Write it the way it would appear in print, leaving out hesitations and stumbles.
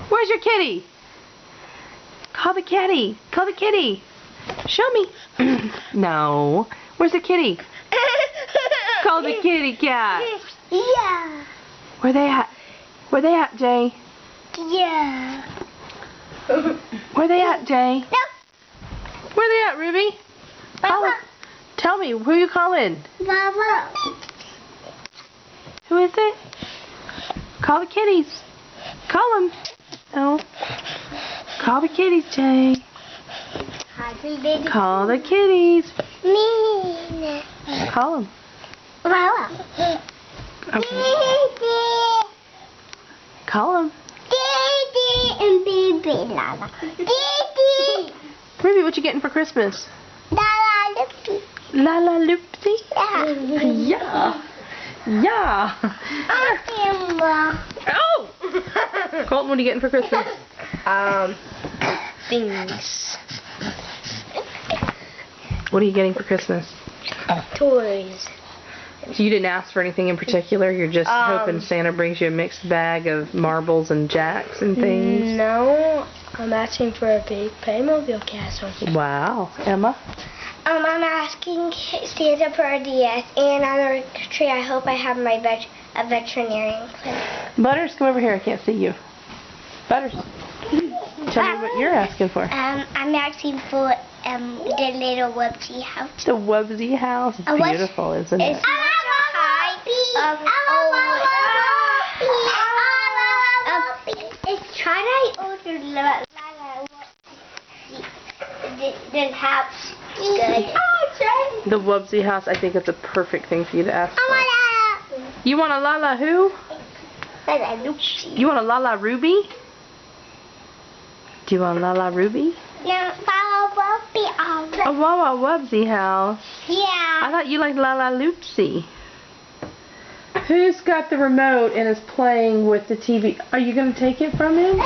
Where's your kitty? Call the kitty. Call the kitty. Show me. No. Where's the kitty? Call the kitty cat. Yeah. Where they at? Where they at, Jay? Yeah. Where they at, Jay? No. Where they at, Ruby? Call Tell me, who you calling? Mama. Who is it? Call the kitties. Call them. No. Call the kitties, Jay. Call the kitties. Me. Call them. Mama. Okay. Call them. Daddy and baby Lala. Daddy. Ruby, what you getting for Christmas? Lala, look. Lala Loopsy? Yeah. Yeah. Mama. Oh! Colton, what are you getting for Christmas? Things. What are you getting for Christmas? Toys. So you didn't ask for anything in particular? You're just hoping Santa brings you a mixed bag of marbles and jacks and things? No, I'm asking for a big Playmobil castle. Wow. Emma? I'm asking Santa for a DS, and on the tree I hope I have my a veterinarian clinic. Butters, come over here. I can't see you. Butters. Tell me what you're asking for. I'm asking for the little Wubsy house. The Wubsy house. It's beautiful, isn't it? It's try to order the house. Good. The Wubsy house, I think it's a perfect thing for you to ask for. You want a Lala who? You want a Lala Ruby? Do you want a Lala Ruby? No, A Wawa Wubsy house. Yeah. I thought you liked Lala Loopsy. Who's got the remote and is playing with the TV? Are you going to take it from him?